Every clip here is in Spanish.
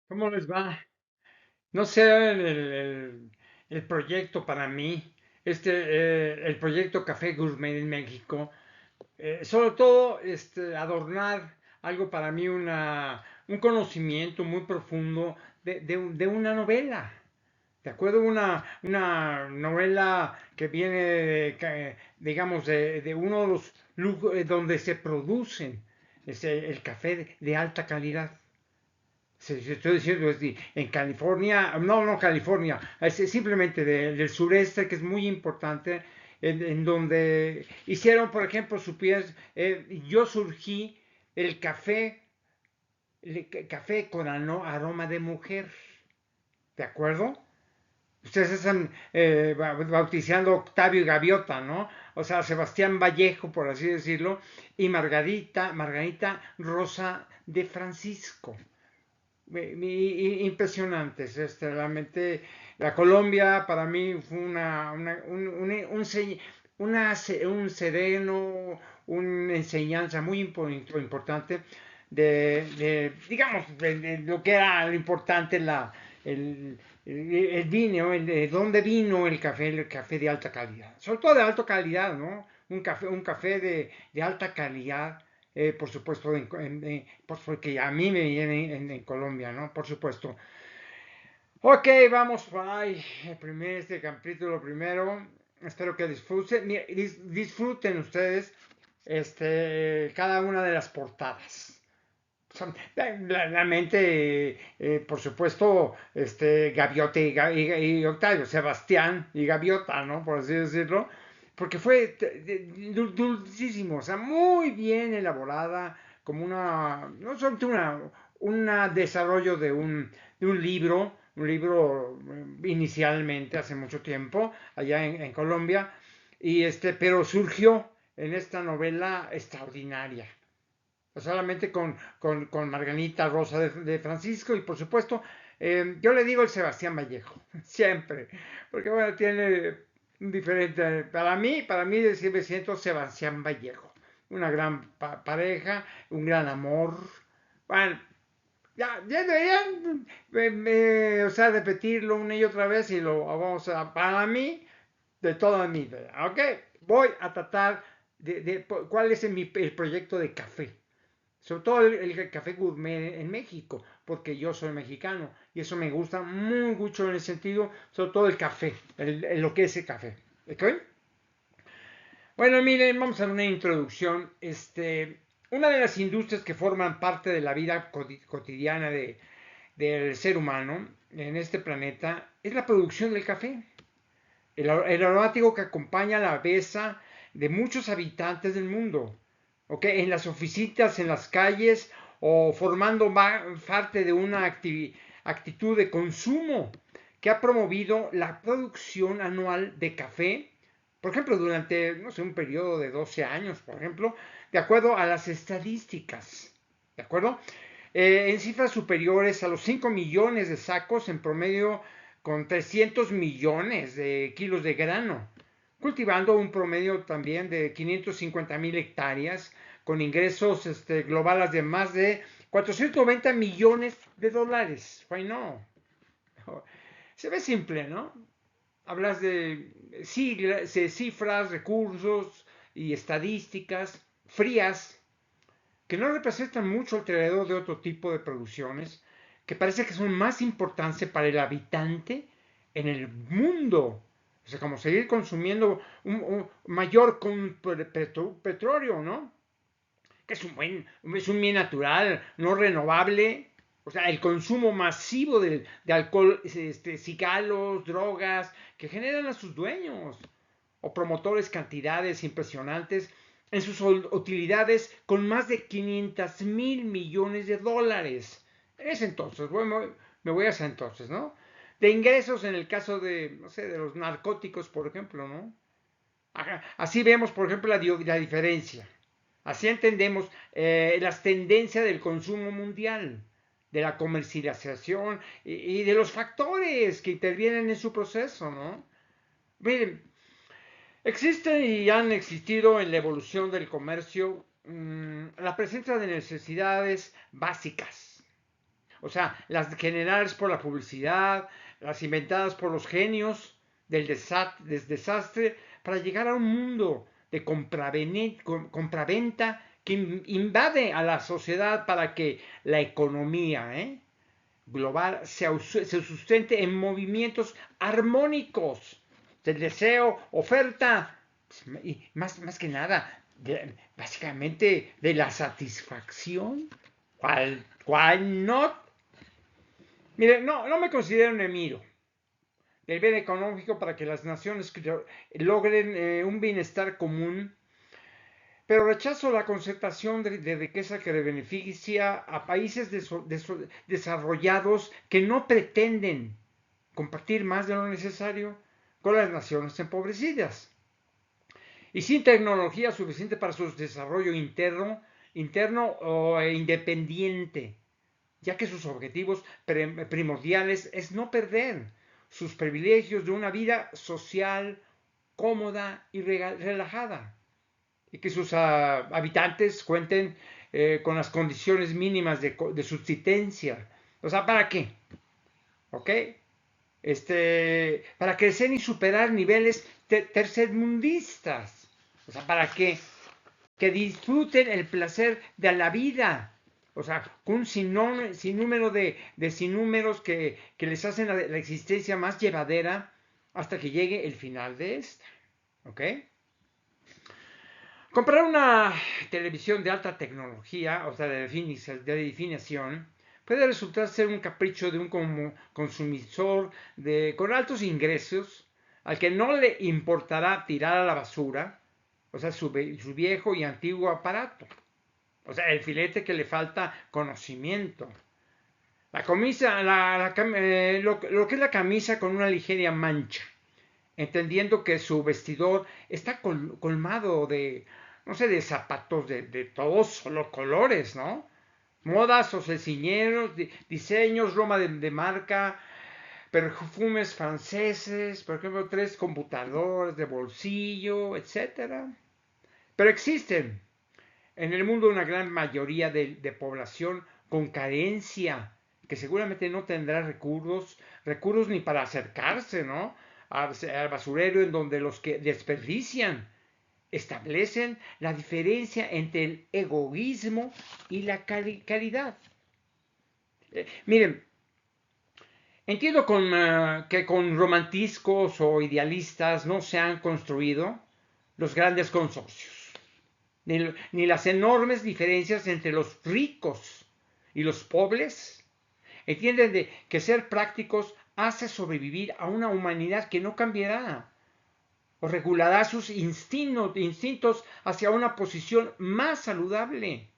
¿Cómo les va? No sé el proyecto para mí, el proyecto Café Gourmet en México, sobre todo adornar algo para mí, un conocimiento muy profundo de una novela. ¿De acuerdo? Una novela que viene, digamos, de uno de los lugares donde se producen el café de alta calidad. Se estoy diciendo en California, no California, es simplemente del sureste, que es muy importante, en donde hicieron, por ejemplo, yo surgí el café con aroma de mujer, ¿de acuerdo? Ustedes están bautizando Octavio y Gaviota, ¿no? O sea, Sebastián Vallejo, por así decirlo, y Margarita Rosa de Francisco. Impresionantes. Realmente la Colombia para mí fue un sereno, una enseñanza muy importante digamos, de lo que era lo importante, el vino, de dónde vino el café de alta calidad, sobre todo de alta calidad, ¿no? Un café de alta calidad, por supuesto, pues porque a mí me viene en Colombia, ¿no? Por supuesto. Ok, vamos para ahí. Este capítulo primero. Espero que disfruten ustedes cada una de las portadas. Realmente, por supuesto, Gaviota y Octavio, Sebastián y Gaviota, ¿no? Por así decirlo, porque fue dulcísimo, o sea, muy bien elaborada, como no solamente un desarrollo de un libro inicialmente, hace mucho tiempo, allá en Colombia, pero surgió en esta novela extraordinaria solamente con Margarita Rosa de Francisco y por supuesto, yo le digo el Sebastián Vallejo, siempre, porque bueno, tiene un diferente, para mí siempre siento Sebastián Vallejo, una gran pareja, un gran amor, bueno, ya deberían, o sea, repetirlo una y otra vez y lo vamos para mí, de toda mi vida, ¿ok? Voy a tratar cuál es el proyecto de café, sobre todo el café gourmet en México, porque yo soy mexicano y eso me gusta muy mucho en el sentido, sobre todo el café, lo que es el café. ¿Ok? Bueno, miren, vamos a una introducción. Una de las industrias que forman parte de la vida cotidiana del ser humano en este planeta es la producción del café. El aromático que acompaña la besa de muchos habitantes del mundo, ¿ok? En las oficinas, en las calles o formando parte de una actitud de consumo que ha promovido la producción anual de café, por ejemplo, durante, no sé, un periodo de 12 años, por ejemplo, de acuerdo a las estadísticas, ¿de acuerdo? En cifras superiores a los 5 millones de sacos en promedio con 300 millones de kilos de grano, cultivando un promedio también de 550,000 hectáreas, con ingresos globales de más de 490 millones de dólares. Why no? Se ve simple, ¿no? Hablas de cifras, recursos y estadísticas frías que no representan mucho alrededor de otro tipo de producciones que parece que son más importantes para el habitante en el mundo. O sea, como seguir consumiendo un mayor petróleo, ¿no? Que es un bien natural, no renovable. O sea, el consumo masivo de alcohol, cigarros, drogas, que generan a sus dueños o promotores cantidades impresionantes en sus utilidades con más de 500,000 millones de dólares. En ese entonces, bueno, me voy a ese entonces, ¿no? De ingresos en el caso de, no sé, de los narcóticos, por ejemplo, ¿no? Así vemos, por ejemplo, la diferencia. Así entendemos las tendencias del consumo mundial, de la comercialización y de los factores que intervienen en su proceso, ¿no? Miren, existen y han existido en la evolución del comercio la presencia de necesidades básicas, O sea, las generadas por la publicidad, las inventadas por los genios del desastre, para llegar a un mundo de compraventa que invade a la sociedad para que la economía global se sustente en movimientos armónicos del deseo, oferta, y más que nada, básicamente de la satisfacción. ¿Cuál no? Mire, no me considero un enemigo del bien económico para que las naciones logren un bienestar común, pero rechazo la concentración de riqueza que beneficia a países desarrollados que no pretenden compartir más de lo necesario con las naciones empobrecidas. Y sin tecnología suficiente para su desarrollo interno o independiente, ya que sus objetivos primordiales es no perder sus privilegios de una vida social cómoda y relajada, y que sus habitantes cuenten con las condiciones mínimas de subsistencia. O sea, ¿para qué? ¿Ok? Para crecer y superar niveles tercermundistas. O sea, ¿para qué? Que disfruten el placer de la vida. O sea, un sinnúmero de sinnúmeros que les hacen la existencia más llevadera hasta que llegue el final de esta. ¿Ok? Comprar una televisión de alta tecnología, o sea, de definición, puede resultar ser un capricho de un consumidor con altos ingresos al que no le importará tirar a la basura, o sea, su viejo y antiguo aparato. O sea, el filete que le falta conocimiento. La camisa, lo que es la camisa con una ligera mancha, entendiendo que su vestidor está colmado de, no sé, de zapatos de todos los colores, ¿no? Modas o diseños, Roma de marca, perfumes franceses, por ejemplo, 3 computadores de bolsillo, etcétera. Pero existen en el mundo una gran mayoría de población con carencia, que seguramente no tendrá recursos ni para acercarse, ¿no? Al basurero, en donde los que desperdician establecen la diferencia entre el egoísmo y la caridad. Miren, entiendo que con romantiscos o idealistas no se han construido los grandes consorcios, ni las enormes diferencias entre los ricos y los pobres. Entienden que ser prácticos hace sobrevivir a una humanidad que no cambiará o regulará sus instintos hacia una posición más saludable.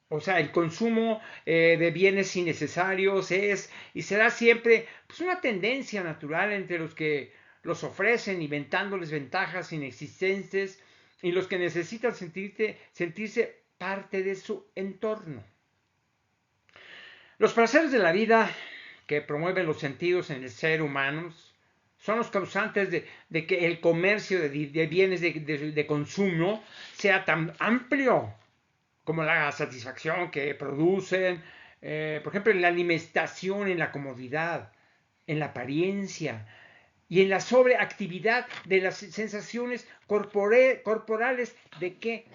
O sea, el consumo de bienes innecesarios es y será siempre pues, una tendencia natural entre los que los ofrecen, inventándoles ventajas inexistentes, y los que necesitan sentirse parte de su entorno. Los placeres de la vida que promueven los sentidos en el ser humano son los causantes de que el comercio de bienes de consumo sea tan amplio como la satisfacción que producen, por ejemplo, en la alimentación, en la comodidad, en la apariencia y en la sobreactividad de las sensaciones corporales de qué,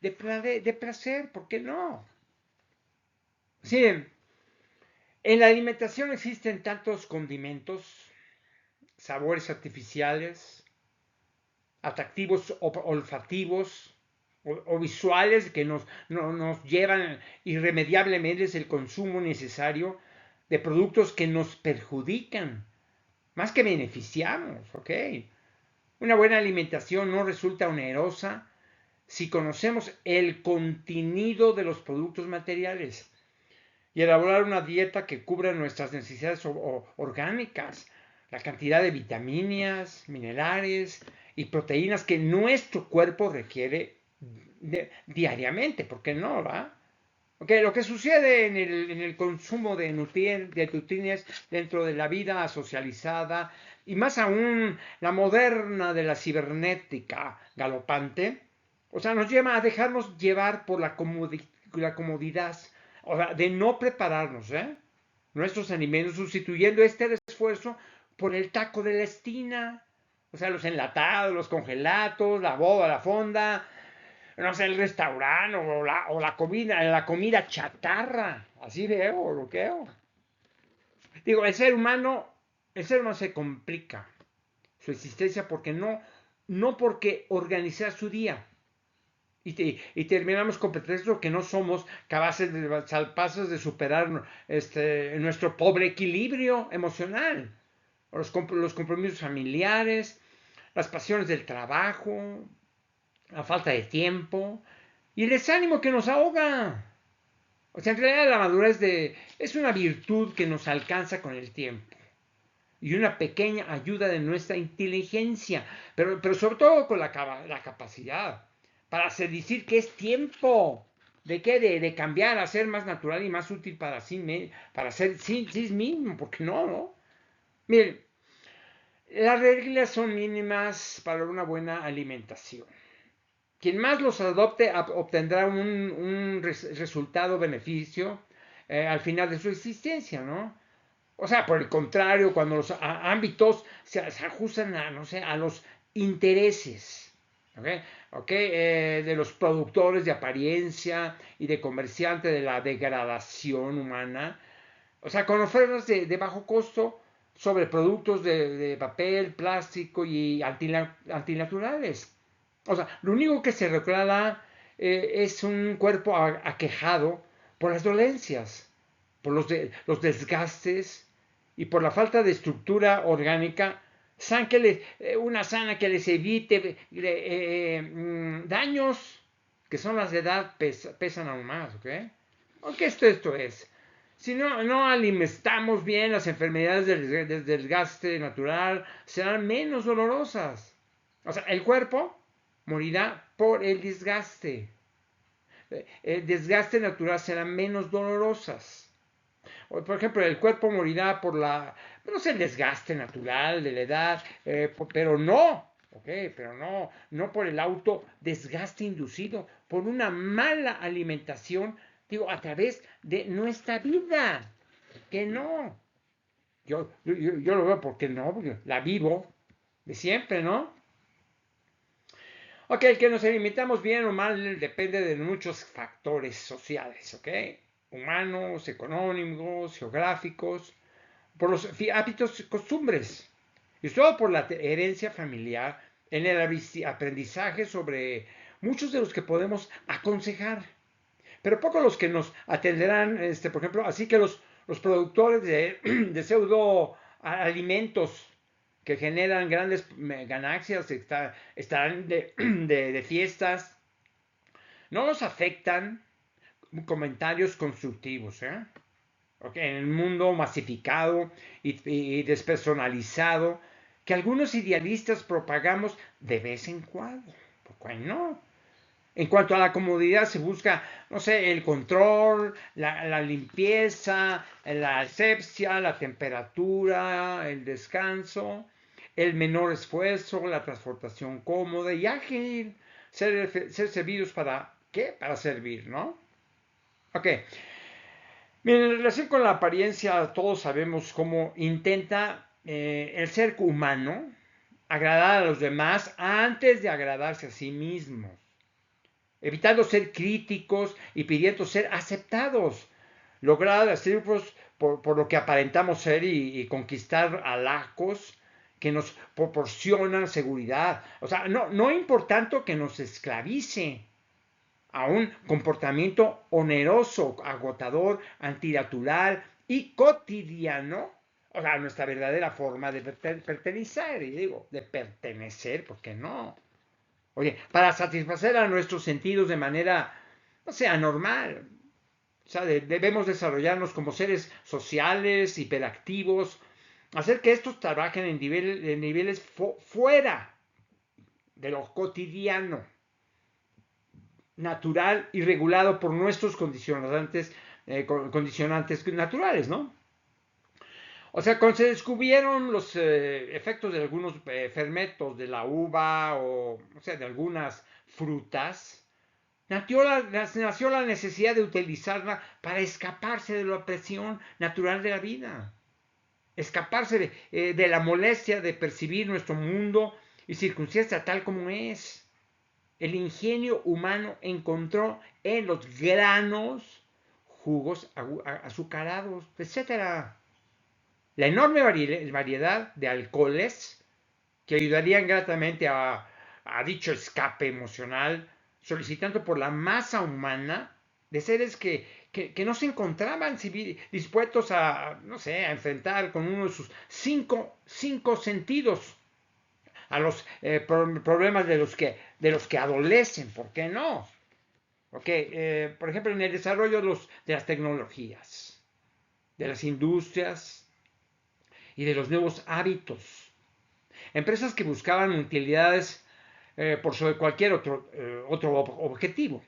de placer, ¿por qué no? Sí, en la alimentación existen tantos condimentos, sabores artificiales, atractivos olfativos o visuales que nos llevan irremediablemente el consumo necesario de productos que nos perjudican, más que beneficiamos, ¿ok? Una buena alimentación no resulta onerosa si conocemos el contenido de los productos materiales y elaborar una dieta que cubra nuestras necesidades orgánicas, la cantidad de vitaminas, minerales y proteínas que nuestro cuerpo requiere diariamente, ¿por qué no, va? Okay, lo que sucede en el consumo de nutrientes dentro de la vida socializada, y más aún la moderna de la cibernética galopante, o sea, nos lleva a dejarnos llevar por la comodidad, o sea, de no prepararnos, nuestros alimentos, sustituyendo este esfuerzo por el taco de la esquina. O sea, los enlatados, los congelados, la boda, la fonda, no sé, el restaurante o la comida chatarra. Así veo, lo que veo. Digo, el ser humano se complica su existencia porque no porque organizar su día. Y terminamos con pretexto que no somos capaces de superar nuestro pobre equilibrio emocional. Los compromisos familiares, las pasiones del trabajo, la falta de tiempo y el desánimo que nos ahoga. O sea, en realidad la madurez es una virtud que nos alcanza con el tiempo y una pequeña ayuda de nuestra inteligencia, pero sobre todo con la capacidad para decir que es tiempo de qué, de cambiar a ser más natural y más útil para para ser sí mismo, porque no. Miren, las reglas son mínimas para una buena alimentación. Quien más los adopte obtendrá un resultado beneficio al final de su existencia, ¿no? O sea, por el contrario, cuando los ámbitos se ajustan a, no sé, a los intereses, ¿ok? De los productores de apariencia y de comerciantes de la degradación humana, o sea, con ofertas de bajo costo sobre productos de papel, plástico y antinaturales. O sea, lo único que se reclama es un cuerpo aquejado por las dolencias, por los desgastes y por la falta de estructura orgánica, una sana que les evite daños que son las de edad, pesan aún más, ¿ok? Aunque esto es. Si no alimentamos bien, las enfermedades del desgaste natural serán menos dolorosas. O sea, el cuerpo morirá por el desgaste. El desgaste natural será menos dolorosas. Por ejemplo, el cuerpo morirá por no sé, el desgaste natural de la edad, pero no por el autodesgaste inducido, por una mala alimentación, digo, a través de nuestra vida, que no. Yo lo veo porque no, porque la vivo de siempre, ¿no? Ok, el que nos alimentamos bien o mal depende de muchos factores sociales, ¿ok? Humanos, económicos, geográficos, por los hábitos y costumbres, y todo por la herencia familiar en el aprendizaje sobre muchos de los que podemos aconsejar, pero pocos los que nos atenderán, por ejemplo, así que los productores de pseudo alimentos que generan grandes ganancias, estarán de fiestas, no los afectan comentarios constructivos, ¿eh? Okay, en el mundo masificado y despersonalizado que algunos idealistas propagamos de vez en cuando. ¿Por qué no? En cuanto a la comodidad, se busca, no sé, el control, la limpieza, la asepsia, la temperatura, el descanso, el menor esfuerzo, la transportación cómoda y ágil. Ser servidos para, ¿qué? Para servir, ¿no? Ok. Bien, en relación con la apariencia, todos sabemos cómo intenta el ser humano agradar a los demás antes de agradarse a sí mismos, evitando ser críticos y pidiendo ser aceptados, lograr hacer por lo que aparentamos ser y conquistar halagos que nos proporcionan seguridad. O sea, no importando que nos esclavice a un comportamiento oneroso, agotador, antinatural y cotidiano, o sea, nuestra verdadera forma de pertenecer, y digo, de pertenecer, ¿por qué no? Oye, para satisfacer a nuestros sentidos de manera, no sé, anormal. O sea, debemos desarrollarnos como seres sociales, hiperactivos, hacer que estos trabajen en niveles fuera de lo cotidiano, natural y regulado por nuestros condicionantes naturales, ¿no? O sea, cuando se descubrieron los efectos de algunos fermentos de la uva o sea, de algunas frutas, nació la necesidad de utilizarla para escaparse de la opresión natural de la vida, escaparse de la molestia de percibir nuestro mundo y circunstancia tal como es. El ingenio humano encontró en los granos jugos azucarados, etcétera. La enorme variedad de alcoholes que ayudarían gratamente a dicho escape emocional, solicitando por la masa humana de seres que no se encontraban dispuestos a, no sé, a enfrentar con uno de sus cinco sentidos a los problemas de los que adolecen, ¿por qué no? Por ejemplo, en el desarrollo de las tecnologías, de las industrias y de los nuevos hábitos. Empresas que buscaban utilidades por sobre cualquier otro objetivo.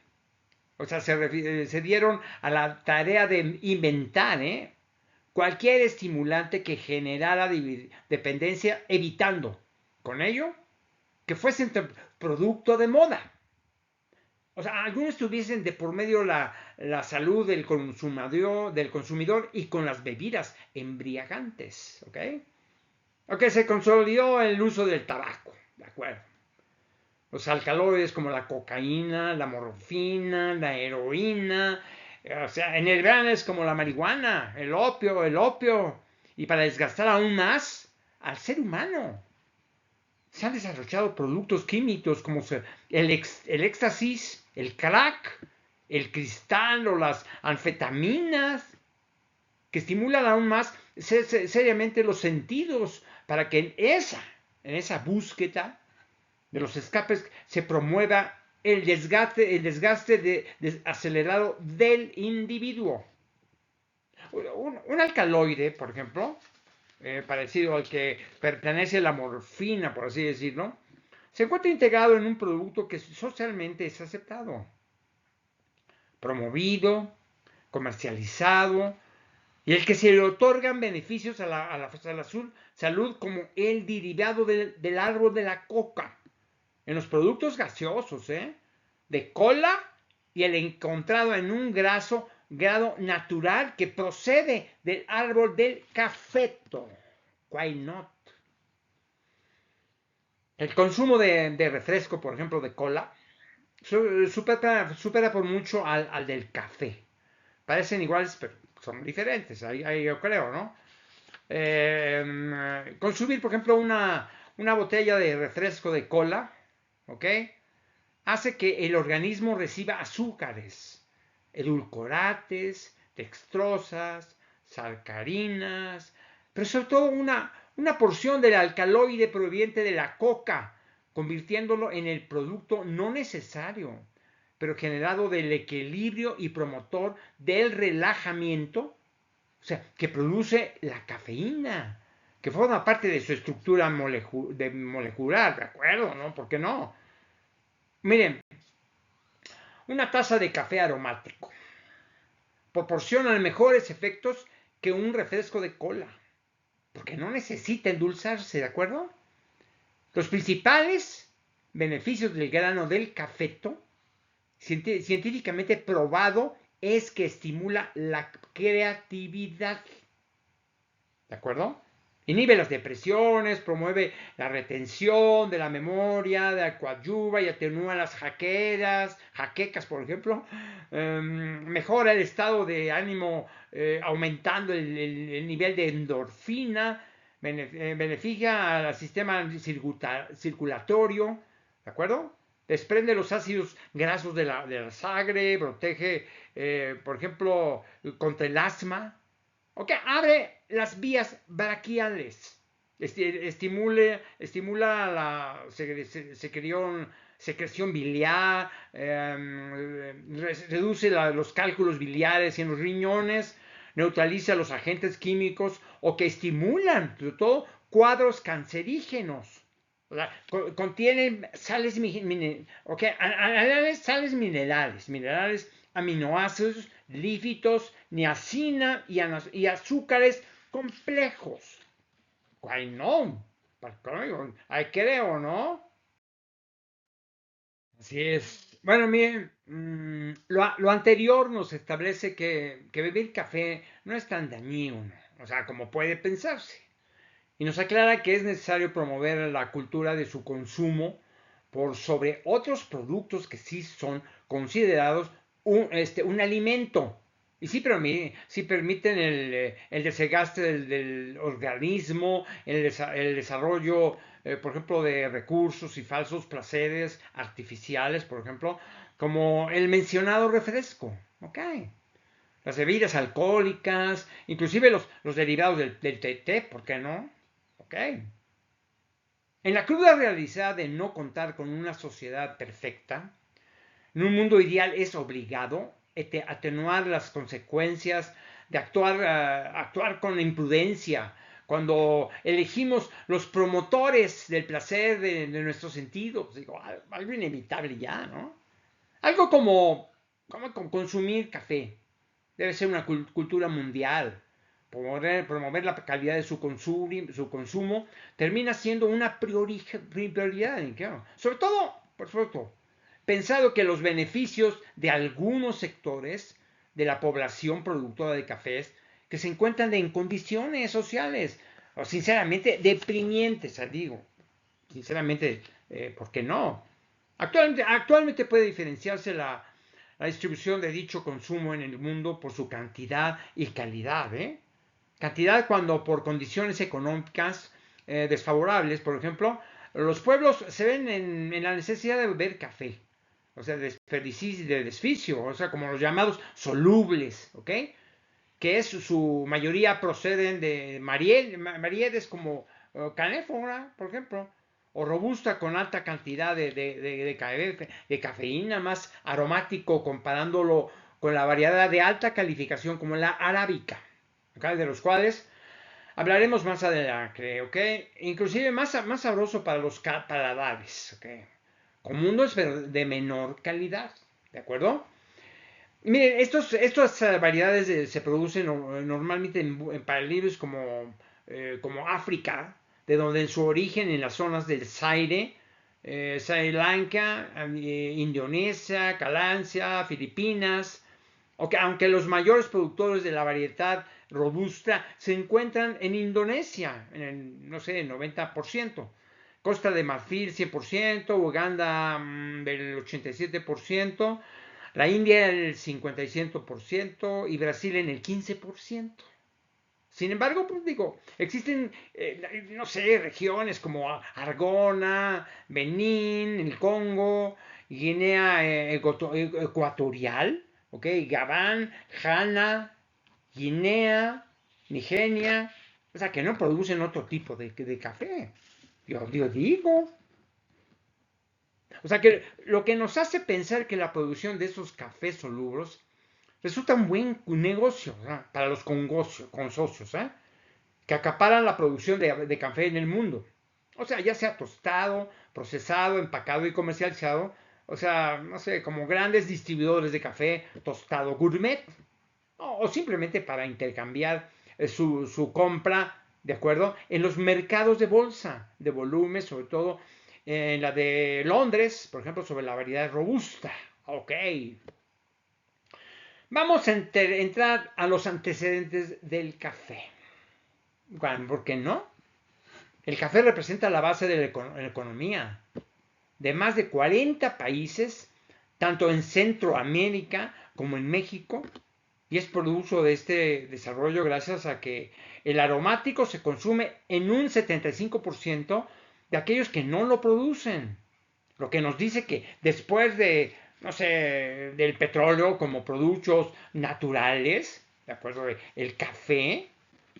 O sea, se dieron a la tarea de inventar cualquier estimulante que generara dependencia, evitando con ello que fuesen producto de moda. O sea, algunos tuviesen de por medio la salud del consumidor y con las bebidas embriagantes. ¿Ok? Ok, se consolidó el uso del tabaco. De acuerdo. Los alcaloides como la cocaína, la morfina, la heroína. O sea, en el verano es como la marihuana, el opio. Y para desgastar aún más al ser humano. Se han desarrollado productos químicos como el éxtasis, el crack, el cristal o las anfetaminas, que estimulan aún más seriamente los sentidos para que en esa búsqueda de los escapes se promueva el desgaste acelerado del individuo. Un alcaloide, por ejemplo, parecido al que pertenece la morfina, por así decirlo, se encuentra integrado en un producto que socialmente es aceptado, promovido, comercializado, y el que se le otorgan beneficios a la salud como el derivado del árbol de la coca, en los productos gaseosos, de cola y el encontrado en un grado natural que procede del árbol del cafeto. Why not? El consumo de refresco, por ejemplo, de cola, supera por mucho al del café. Parecen iguales, pero son diferentes, ahí yo creo, ¿no? Consumir, por ejemplo, una botella de refresco de cola, ¿ok? Hace que el organismo reciba azúcares, edulcorantes, dextrosas, sacarinas, pero sobre todo una porción del alcaloide proveniente de la coca, convirtiéndolo en el producto no necesario, pero generado del equilibrio y promotor del relajamiento, o sea, que produce la cafeína, que forma parte de su estructura molecular, ¿de acuerdo? ¿No? ¿Por qué no? Miren, una taza de café aromático proporciona mejores efectos que un refresco de cola, porque no necesita endulzarse, ¿de acuerdo? Los principales beneficios del grano del cafeto, científicamente probado, es que estimula la creatividad, ¿de acuerdo? Inhibe las depresiones, promueve la retención de la memoria, coadyuva y atenúa las jaquecas, por ejemplo. Mejora el estado de ánimo aumentando el nivel de endorfina. Beneficia al sistema circulatorio, ¿de acuerdo? Desprende los ácidos grasos de la sangre, protege, por ejemplo, contra el asma. Ok, abre las vías braquiales. Estimula la secreción biliar, reduce los cálculos biliares en los riñones, neutraliza los agentes químicos o que estimulan, sobre todo, cuadros cancerígenos. O sea, contienen sales minerales, aminoácidos, lípidos, niacina y azúcares complejos. Why no? Hay creo, ¿no? Así es. Bueno, miren, lo anterior nos establece que beber café no es tan dañino, o sea, como puede pensarse. Y nos aclara que es necesario promover la cultura de su consumo por sobre otros productos que sí son considerados un alimento. Y sí, sí permiten el desgaste del organismo, el desarrollo, por ejemplo, de recursos y falsos placeres artificiales, por ejemplo, como el mencionado refresco. ¿Ok? Las bebidas alcohólicas, inclusive los derivados del té, ¿por qué no? ¿Ok? En la cruda realidad de no contar con una sociedad perfecta, en un mundo ideal es obligado atenuar las consecuencias de actuar con imprudencia cuando elegimos los promotores del placer de nuestros sentidos. Digo, algo inevitable ya, ¿no? Algo como consumir café. Debe ser una cultura mundial. Promover la calidad de su consumo termina siendo una prioridad. Claro. Sobre todo, por supuesto, pensado que los beneficios de algunos sectores de la población productora de cafés que se encuentran en condiciones sociales, o sinceramente, deprimientes, digo, sinceramente, ¿por qué no? Actualmente puede diferenciarse la distribución de dicho consumo en el mundo por su cantidad y calidad. Cantidad cuando por condiciones económicas desfavorables, por ejemplo, los pueblos se ven en la necesidad de beber café, o sea, de desficio, o sea, como los llamados solubles, ¿ok? Que es su mayoría proceden de mariedes como canéfora, por ejemplo, o robusta con alta cantidad de cafeína, más aromático comparándolo con la variedad de alta calificación como la arábica, ¿okay? De los cuales hablaremos más adelante, ¿ok? Inclusive más sabroso para los paladares, ¿ok? Como uno es de menor calidad, ¿de acuerdo? Miren, estas variedades se producen normalmente en países como África, de donde en su origen en las zonas del Zaire, Sri Lanka, Indonesia, Calancia, Filipinas, aunque los mayores productores de la variedad robusta se encuentran en Indonesia, en el, no sé, 90%, Costa de Marfil 100%, Uganda del 87%, la India en el 57% y Brasil en el 15%. Sin embargo, pues digo, existen, no sé, regiones como Argona, Benín, el Congo, Guinea Ecuatorial, ¿ok? Gabán, Ghana, Guinea, Nigeria, o sea, que no producen otro tipo de café. Yo digo. O sea, que lo que nos hace pensar que la producción de esos cafés solubles resulta un buen negocio, ¿verdad? Para los consocios, que acaparan la producción de café en el mundo. O sea, ya sea tostado, procesado, empacado y comercializado. O sea, no sé, como grandes distribuidores de café tostado gourmet. O simplemente para intercambiar su compra, ¿de acuerdo? En los mercados de bolsa, de volumen, sobre todo en la de Londres, por ejemplo, sobre la variedad robusta. Ok. Vamos a entrar a los antecedentes del café. ¿Por qué no? El café representa la base de la economía de más de 40 países, tanto en Centroamérica como en México, y es por uso de este desarrollo gracias a que el aromático se consume en un 75% de aquellos que no lo producen. Lo que nos dice que después de, no sé, del petróleo como productos naturales, ¿de acuerdo? El café,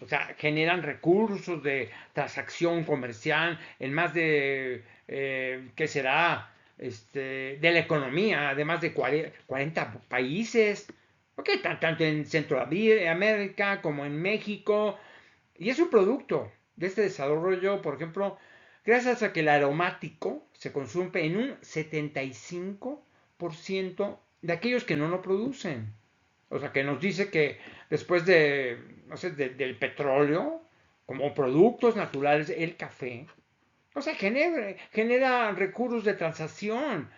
o sea, generan recursos de transacción comercial en más de, ¿qué será? De la economía, de más de 40 países, ok, tanto en Centroamérica como en México, y es un producto de este desarrollo, por ejemplo, gracias a que el aromático se consume en un 75% de aquellos que no lo producen. O sea, que nos dice que después de, no sé, del petróleo, como productos naturales, el café, o sea, genera recursos de transacción,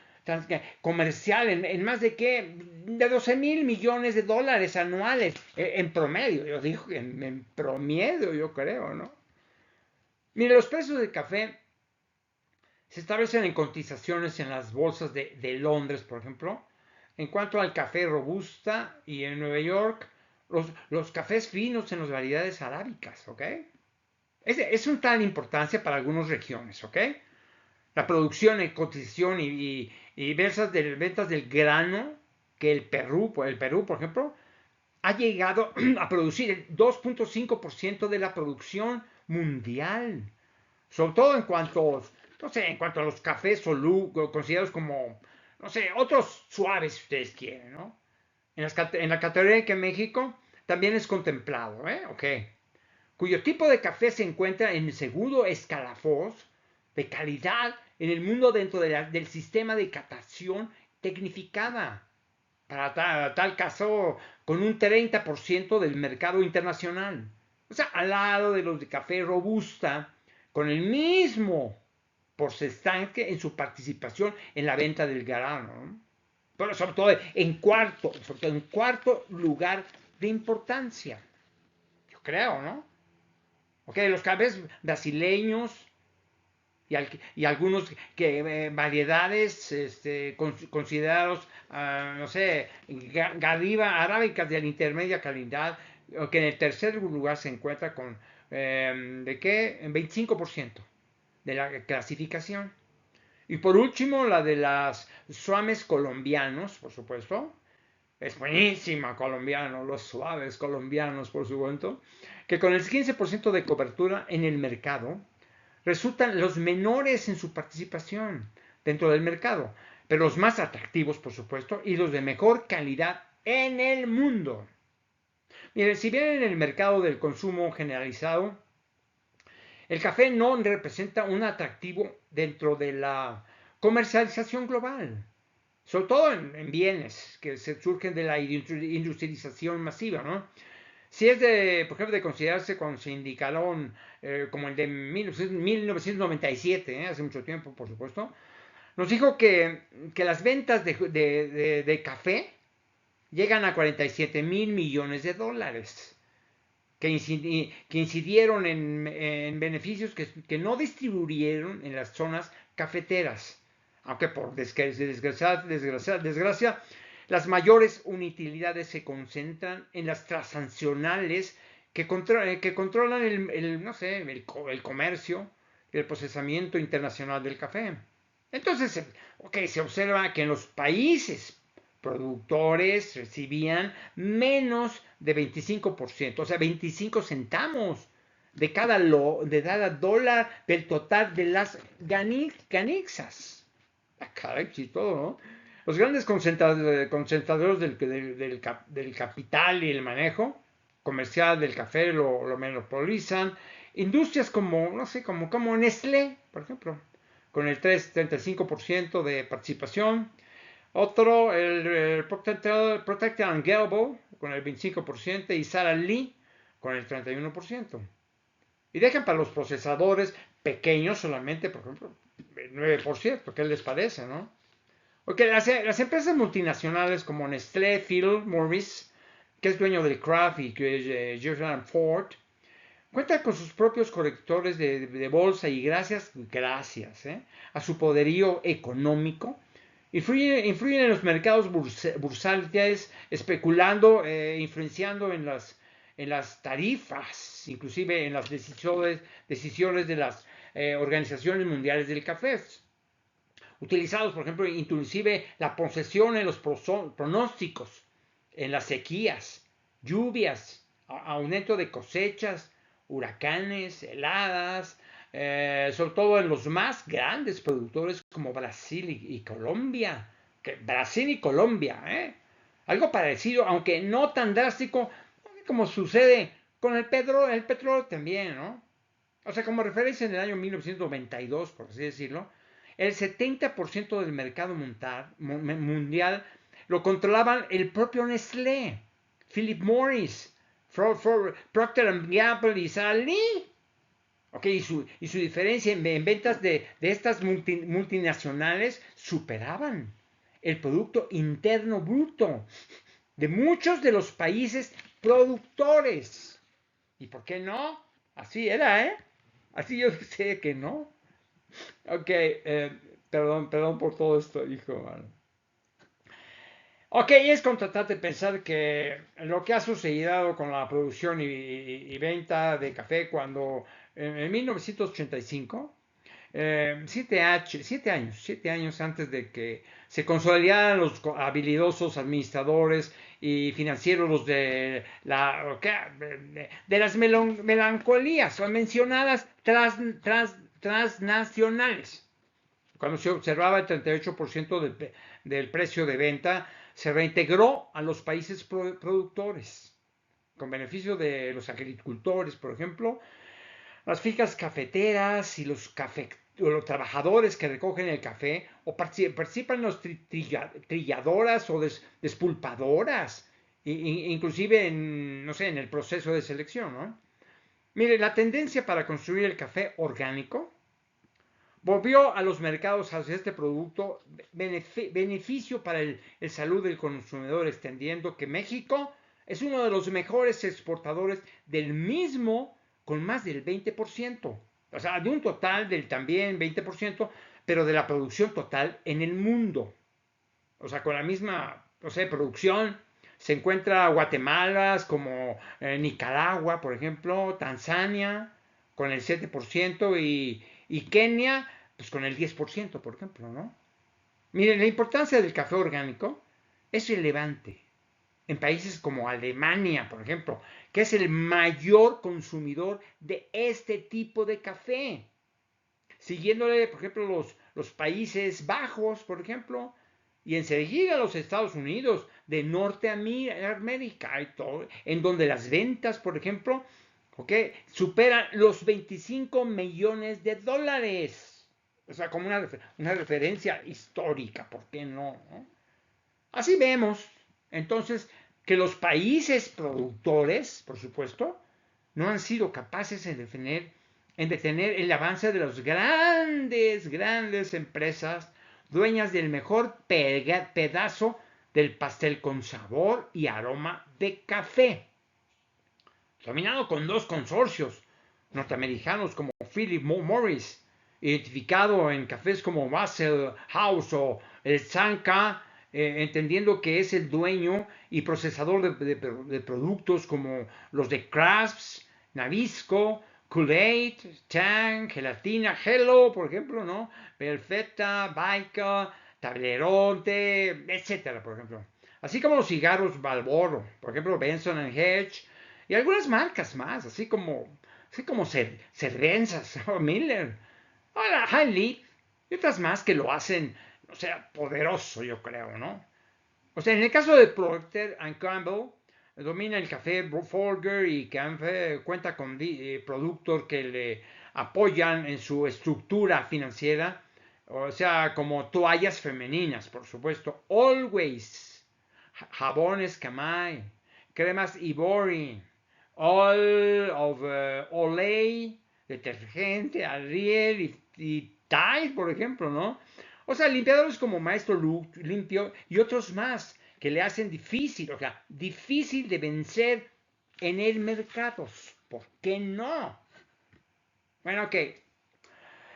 comercial en más de 12 mil millones de dólares anuales, en promedio, yo digo que en promedio, yo creo, ¿no? Mire, los precios del café se establecen en cotizaciones en las bolsas de Londres, por ejemplo. En cuanto al café robusta y en Nueva York, los cafés finos en las variedades arábicas, ¿ok? Es un tal importancia para algunas regiones, ¿ok? La producción y cotización y ventas del grano que el Perú, por ejemplo, ha llegado a producir el 2.5% de la producción mundial. Sobre todo en cuanto, no sé, en cuanto a los cafés considerados como, no sé, otros suaves si ustedes quieren, ¿no? En la categoría que México también es contemplado, ¿eh? Ok. Cuyo tipo de café se encuentra en el segundo escalafón de calidad en el mundo dentro del sistema de catación tecnificada. Para tal caso, con un 30% del mercado internacional. O sea, al lado de los de café robusta, con el mismo porcentaje en su participación en la venta del grano, ¿no? Pero sobre todo en cuarto lugar de importancia. Yo creo, ¿no? Ok, los cafés brasileños y algunos variedades considerados, no sé, arábicas de la intermedia calidad, que en el tercer lugar se encuentra con, ¿de qué? En 25% de la clasificación. Y por último, la de las suaves colombianos, por supuesto. Es buenísima colombiano, los suaves colombianos, por supuesto. Que con el 15% de cobertura en el mercado, resultan los menores en su participación dentro del mercado, pero los más atractivos, por supuesto, y los de mejor calidad en el mundo. Miren, si bien en el mercado del consumo generalizado, el café no representa un atractivo dentro de la comercialización global, sobre todo en bienes que surgen de la industrialización masiva, ¿no? Si es por ejemplo, de considerarse cuando se indicaron como el de 1997, hace mucho tiempo, por supuesto, nos dijo que las ventas de café llegan a 47 mil millones de dólares, que incidieron en beneficios que no distribuyeron en las zonas cafeteras, aunque por desgracia, las mayores utilidades se concentran en las transaccionales que controlan no sé, el comercio y el procesamiento internacional del café. Entonces, se observa que en los países productores recibían menos de 25%, o sea, 25 centavos de cada dólar del total de las ganixas. Caray, sí, todo, ¿no? Los grandes concentradores del capital y el manejo comercial del café lo monopolizan. Industrias como, no sé, como Nestlé, por ejemplo, con el 35% de participación. Otro, el Procter & Gamble, con el 25%, y Sara Lee, con el 31%. Y dejan para los procesadores pequeños solamente, por ejemplo, el 9%. ¿Qué les parece, no? Porque las empresas multinacionales como Nestlé, Philip Morris, que es dueño del Kraft y que es Gerald Ford, cuentan con sus propios correctores de bolsa y gracias a su poderío económico, influyen en los mercados bursales, especulando, influenciando en las tarifas, inclusive en las decisiones de las organizaciones mundiales del café. Utilizados, por ejemplo, inclusive la posesión en los pronósticos, en las sequías, lluvias, aumento de cosechas, huracanes, heladas, sobre todo en los más grandes productores como Brasil y Colombia. Brasil y Colombia, ¿eh? Algo parecido, aunque no tan drástico como sucede con el petróleo también, ¿no? O sea, como referencia en el año 1992, por así decirlo, el 70% del mercado mundial lo controlaban el propio Nestlé, Philip Morris, Procter Gamble y Sara Lee. Okay, y su diferencia en ventas de estas multinacionales superaban el Producto Interno Bruto de muchos de los países productores. ¿Y por qué no? Así era, ¿eh? Así yo sé que no. Ok, perdón por todo esto, hijo. Ok, es contratante pensar que lo que ha sucedido con la producción y venta de café cuando en 1985, 7 años antes de que se consolidaran los habilidosos administradores y financieros los de las melancolías mencionadas transnacionales. Cuando se observaba el 38% del precio de venta, se reintegró a los países productores, con beneficio de los agricultores, por ejemplo, las fincas cafeteras y los trabajadores que recogen el café o participan en las trilladoras o despulpadoras, inclusive en, no sé, en el proceso de selección, ¿no? Mire, la tendencia para construir el café orgánico volvió a los mercados hacia este producto beneficio para el salud del consumidor, extendiendo que México es uno de los mejores exportadores del mismo con más del 20%. O sea, de un total del también 20%, pero de la producción total en el mundo. O sea, con la misma, no sé, producción. Se encuentra Guatemala, como Nicaragua, por ejemplo, Tanzania, con el 7%, y Kenia, pues con el 10%, por ejemplo, ¿no? Miren, la importancia del café orgánico es relevante en países como Alemania, por ejemplo, que es el mayor consumidor de este tipo de café. Siguiéndole, por ejemplo, los Países Bajos, por ejemplo, y enseguida los Estados Unidos de Norteamérica, y todo, en donde las ventas, por ejemplo, ¿okay?, superan los 25 millones de dólares. O sea, como una referencia histórica, ¿por qué no? Así vemos, entonces, que los países productores, por supuesto, no han sido capaces en detener el avance de las grandes empresas dueñas del mejor pedazo del pastel con sabor y aroma de café, dominado con dos consorcios norteamericanos como Philip Morris, identificado en cafés como Russell House o el Zanca, entendiendo que es el dueño y procesador de productos como los de Crafts, Nabisco, Kool-Aid, Tang, Gelatina, Hello, por ejemplo, ¿no? Perfecta, Baika, Tablerote, etcétera, por ejemplo. Así como los cigarros Marlboro, por ejemplo, Benson Hedge, y algunas marcas más, así como Cervezas, o Miller, o la High Leaf, y otras más que lo hacen, o sea, poderoso, yo creo, ¿no? O sea, en el caso de Procter Gamble, domina el café Folger y Canfe cuenta con productos que le apoyan en su estructura financiera, o sea, como toallas femeninas, por supuesto, Always, jabones Camay, cremas Ivory, All of Olay, detergente, Ariel y Tide, por ejemplo, ¿no? O sea, limpiadores como Maestro Limpio y otros más que le hacen difícil, o sea, difícil de vencer en el mercado. ¿Por qué no? Bueno, ok.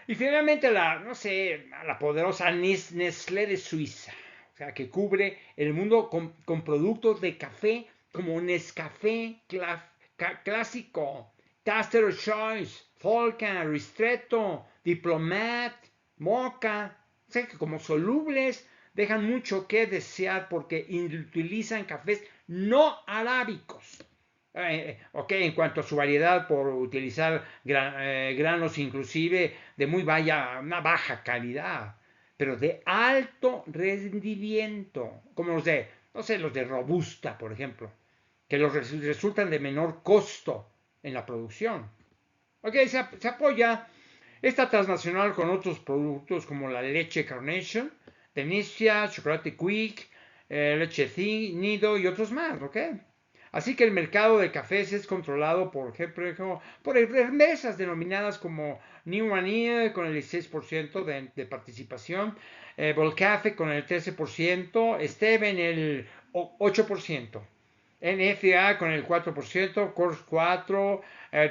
Y finalmente no sé, la poderosa Nestlé de Suiza, o sea, que cubre el mundo con productos de café como Nescafé clásico, Taster Choice, Volcan, Ristretto, Diplomat, Mocha, o sea, que como solubles dejan mucho que desear porque utilizan cafés no arábicos. Ok, en cuanto a su variedad, por utilizar granos inclusive de una baja calidad, pero de alto rendimiento, como no sé, los de Robusta, por ejemplo, que resultan de menor costo en la producción. Ok, se apoya esta transnacional con otros productos como la leche Carnation, Delicia, chocolate Quick, leche Nido y otros más, ¿ok? Así que el mercado de cafés es controlado por empresas denominadas como New Money con el 16% de participación, Volcafe con el 13%, Steven el 8%. NFA con el 4%, Coors 4%,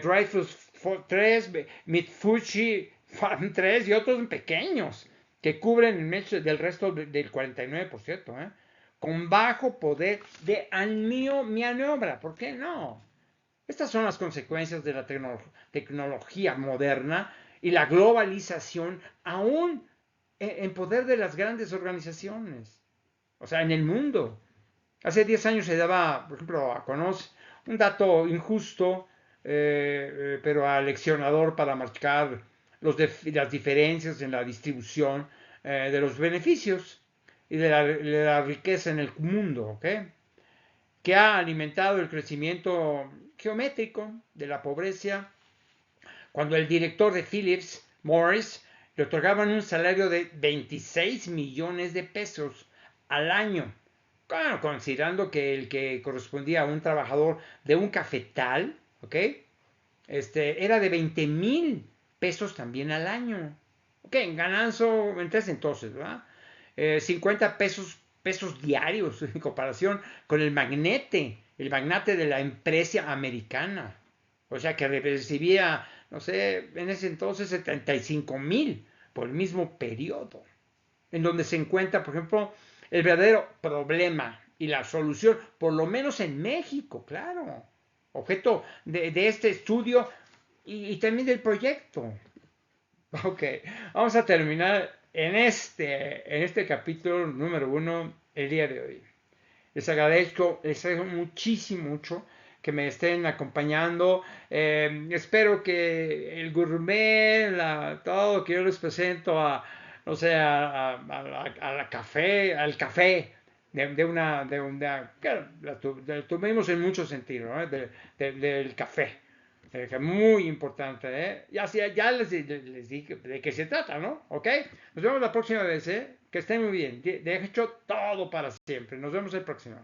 Dreyfus 3%, Mitsubishi Farm 3% y otros pequeños que cubren el medio del resto del 49%, con bajo poder de maniobra. ¿Por qué no? Estas son las consecuencias de la tecnología moderna y la globalización aún en poder de las grandes organizaciones. O sea, en el mundo. Hace 10 años se daba, por ejemplo, a conocer un dato injusto, pero aleccionador para marcar las diferencias en la distribución de los beneficios y de la riqueza en el mundo, ¿ok? Que ha alimentado el crecimiento geométrico de la pobreza. Cuando el director de Philips, Morris, le otorgaban un salario de 26 millones de pesos al año. Claro, considerando que el que correspondía a un trabajador de un cafetal, ¿ok? Era de 20,000 pesos también al año. Ok, en gananzo en ese entonces, ¿verdad? 50 pesos diarios en comparación con el magnate de la empresa americana. O sea que recibía, no sé, en ese entonces 75,000 por el mismo periodo. En donde se encuentra, por ejemplo, el verdadero problema y la solución, por lo menos en México, claro. Objeto de este estudio y también del proyecto. Ok, vamos a terminar en este capítulo número 1 el día de hoy. Les agradezco muchísimo, mucho que me estén acompañando. Espero que el gourmet, todo que yo les presento no sé, al café, claro, tuvimos en muchos sentidos, ¿no? Del café. Muy importante, ¿eh? Ya les dije de qué se trata, ¿no? ¿Ok? Nos vemos la próxima vez, ¿eh? Que estén muy bien. De hecho, todo para siempre. Nos vemos el próximo.